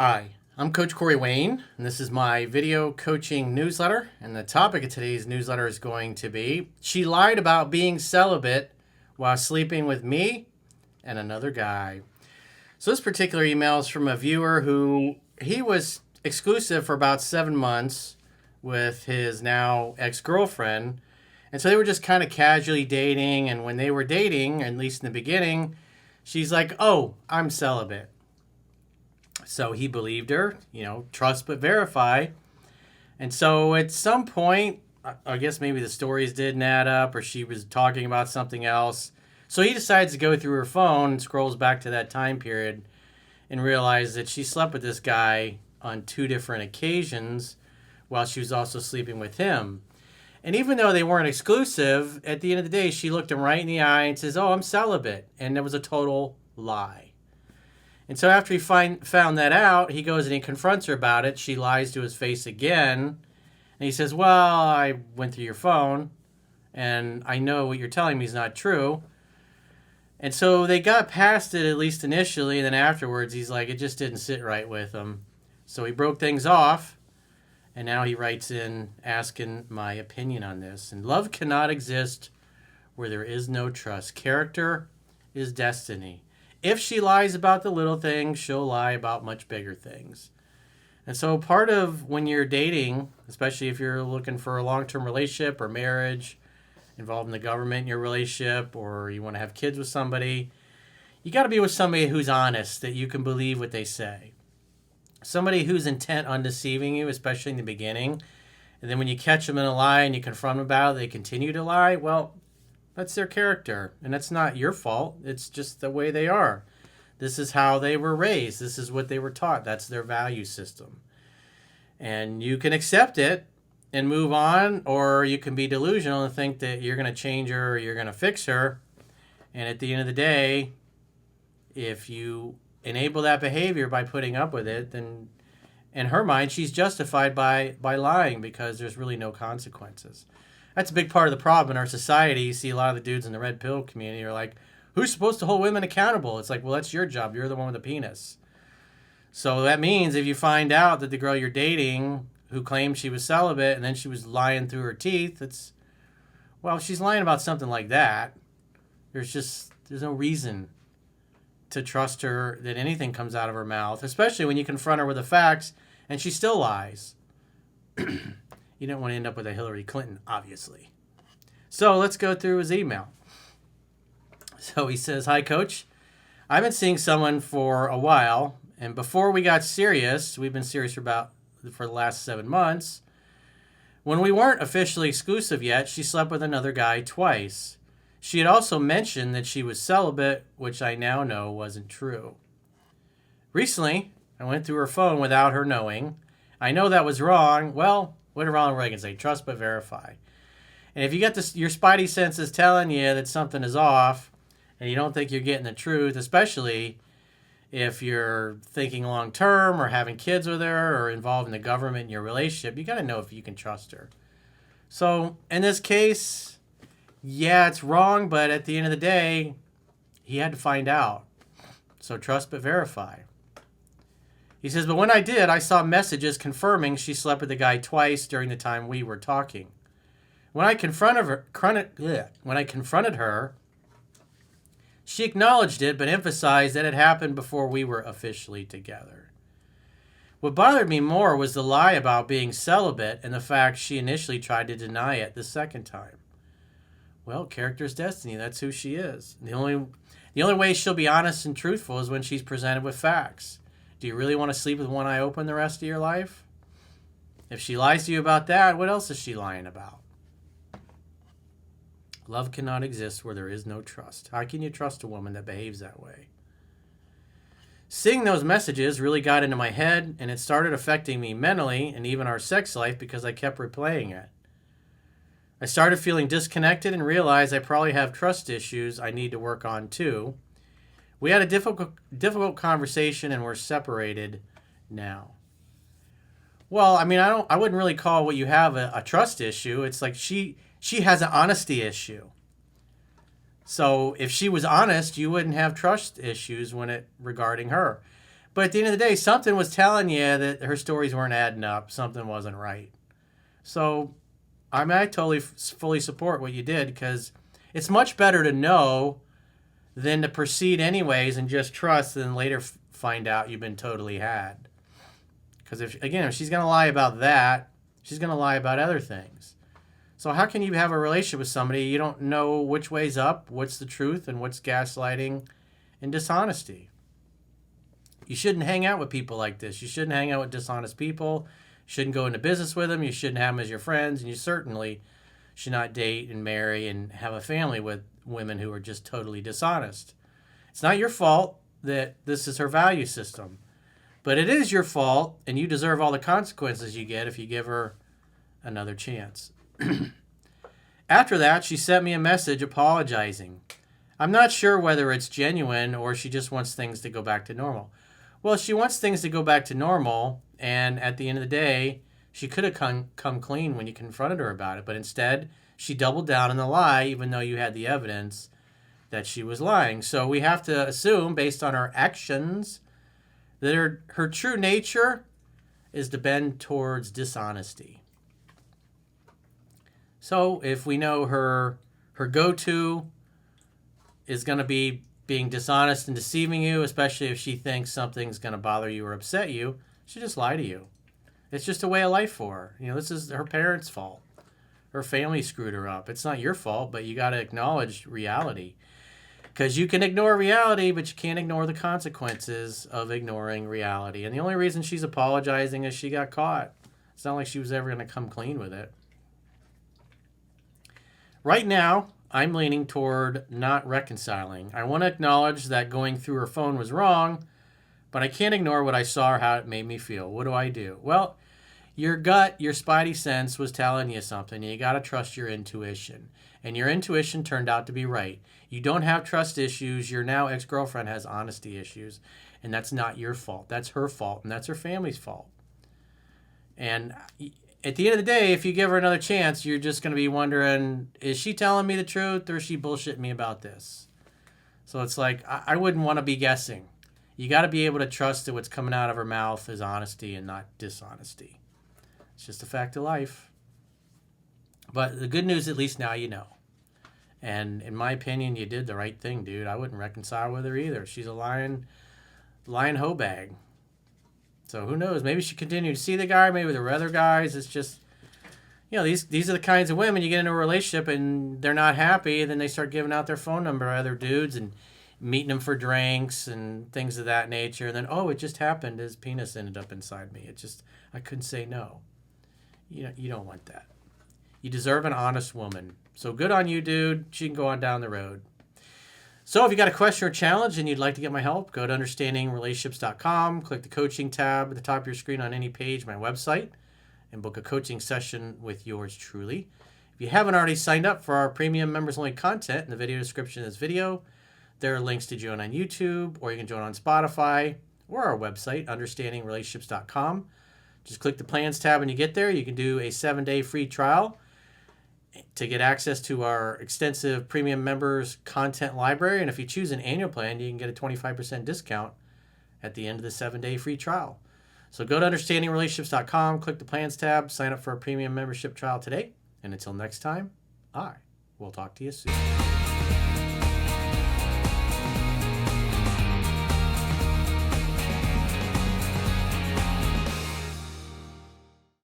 Hi, I'm Coach Corey Wayne, and this is my video coaching newsletter. And the topic of today's newsletter is going to be She Lied About Being Celibate While Sleeping with Me and Another Guy. So, this particular email is from a viewer who he was exclusive for about 7 months with his now ex-girlfriend. And so they were just kind of casually dating. And when they were dating, at least in the beginning, she's like, "Oh, I'm celibate." So he believed her, trust but verify. And so at some point, I guess maybe the stories didn't add up or she was talking about something else. So he decides to go through her phone and scrolls back to that time period and realizes that she slept with this guy on 2 different occasions while she was also sleeping with him. And even though they weren't exclusive, at the end of the day, she looked him right in the eye and says, "Oh, I'm celibate." And it was a total lie. And so after he found that out, he goes and he confronts her about it. She lies to his face again. And he says, "Well, I went through your phone, and I know what you're telling me is not true." And so they got past it, at least initially. And then afterwards, he's like, it just didn't sit right with him. So he broke things off. And now he writes in asking my opinion on this. And love cannot exist where there is no trust. Character is destiny. If she lies about the little things, she'll lie about much bigger things. And so part of when you're dating, especially if you're looking for a long-term relationship or marriage, involving the government in your relationship, or you want to have kids with somebody, you got to be with somebody who's honest, that you can believe what they say. Somebody who's intent on deceiving you, especially in the beginning, and then when you catch them in a lie and you confront them about it, they continue to lie, well, that's their character, and that's not your fault. It's just the way they are. This is how they were raised. This is what they were taught. That's their value system. And you can accept it and move on, or you can be delusional and think that you're going to change her or you're going to fix her. And at the end of the day, if you enable that behavior by putting up with it, then in her mind, she's justified by lying because there's really no consequences. That's a big part of the problem in our society. You see a lot of the dudes in the red pill community are like, who's supposed to hold women accountable? It's like, well, that's your job. You're the one with the penis. So that means if you find out that the girl you're dating who claimed she was celibate and then she was lying through her teeth, if she's lying about something like that, there's no reason to trust her that anything comes out of her mouth, especially when you confront her with the facts and she still lies. You don't want to end up with a Hillary Clinton, obviously. So let's go through his email. So he says, "Hi, Coach. I've been seeing someone for a while, and before we got serious, we've been serious for the last 7 months. When we weren't officially exclusive yet, she slept with another guy twice. She had also mentioned that she was celibate, which I now know wasn't true. Recently, I went through her phone without her knowing. I know that was wrong. Well, what did Ronald Reagan say? Trust but verify. And if you get your spidey senses telling you that something is off and you don't think you're getting the truth, especially if you're thinking long term or having kids with her or involved in the government in your relationship, you got to know if you can trust her. So in this case, yeah, it's wrong, but at the end of the day, he had to find out. So trust but verify." He says, "But when I did, I saw messages confirming she slept with the guy twice during the time we were talking. When I confronted her, she acknowledged it, but emphasized that it happened before we were officially together. What bothered me more was the lie about being celibate and the fact she initially tried to deny it the second time. Well, character's destiny. That's who she is. The only way she'll be honest and truthful is when she's presented with facts. Do you really want to sleep with one eye open the rest of your life? If she lies to you about that, what else is she lying about? Love cannot exist where there is no trust. How can you trust a woman that behaves that way? Seeing those messages really got into my head, and it started affecting me mentally and even our sex life because I kept replaying it. I started feeling disconnected and realized I probably have trust issues I need to work on too. We had a difficult conversation and we're separated now." Well, I mean, I wouldn't really call what you have a trust issue. It's like she has an honesty issue. So if she was honest, you wouldn't have trust issues regarding her. But at the end of the day, something was telling you that her stories weren't adding up. Something wasn't right. So, I mean, I totally fully support what you did, because it's much better to know than to proceed anyways and just trust, and later find out you've been totally had. Because if she's going to lie about that, she's going to lie about other things. So how can you have a relationship with somebody you don't know which way's up, what's the truth, and what's gaslighting and dishonesty? You shouldn't hang out with people like this. You shouldn't hang out with dishonest people. You shouldn't go into business with them. You shouldn't have them as your friends. And you certainly should not date and marry and have a family with women who are just totally dishonest. It's not your fault that this is her value system. But it is your fault, and you deserve all the consequences you get if you give her another chance. After that, she sent me a message apologizing. I'm not sure whether it's genuine or she just wants things to go back to normal. Well, she wants things to go back to normal, and at the end of the day, she could have come clean when you confronted her about it, but instead, she doubled down on the lie, even though you had the evidence that she was lying. So we have to assume, based on her actions, that her true nature is to bend towards dishonesty. So if we know her go-to is going to be being dishonest and deceiving you, especially if she thinks something's going to bother you or upset you, she'll just lie to you. It's just a way of life for her. This is her parents' fault. Her family screwed her up. It's not your fault, but you got to acknowledge reality. Because you can ignore reality, but you can't ignore the consequences of ignoring reality. And the only reason she's apologizing is she got caught. It's not like she was ever going to come clean with it. Right now, I'm leaning toward not reconciling. I want to acknowledge that going through her phone was wrong, but I can't ignore what I saw or how it made me feel. What do I do? Well, your gut, your spidey sense was telling you something. You got to trust your intuition. And your intuition turned out to be right. You don't have trust issues. Your now ex-girlfriend has honesty issues. And that's not your fault. That's her fault. And that's her family's fault. And at the end of the day, if you give her another chance, you're just going to be wondering, is she telling me the truth or is she bullshitting me about this? So it's like, I wouldn't want to be guessing. You got to be able to trust that what's coming out of her mouth is honesty and not dishonesty. It's just a fact of life. But the good news, at least now you know. And in my opinion, you did the right thing, dude. I wouldn't reconcile with her either. She's a lying hoe bag. So who knows? Maybe she continued to see the guy, maybe there were other guys. It's just, these are the kinds of women you get into a relationship and they're not happy. Then they start giving out their phone number to other dudes and meeting them for drinks and things of that nature. And then, it just happened. His penis ended up inside me. I couldn't say no. You don't want that. You deserve an honest woman. So good on you, dude. She can go on down the road. So if you got a question or challenge and you'd like to get my help, go to understandingrelationships.com, click the coaching tab at the top of your screen on any page, my website, and book a coaching session with yours truly. If you haven't already signed up for our premium members-only content in the video description of this video, there are links to join on YouTube, or you can join on Spotify, or our website, understandingrelationships.com. Just click the plans tab when you get there. You can do a 7-day free trial to get access to our extensive premium members content library. And if you choose an annual plan, you can get a 25% discount at the end of the 7-day free trial. So go to understandingrelationships.com, click the plans tab, sign up for a premium membership trial today. And until next time, I will talk to you soon.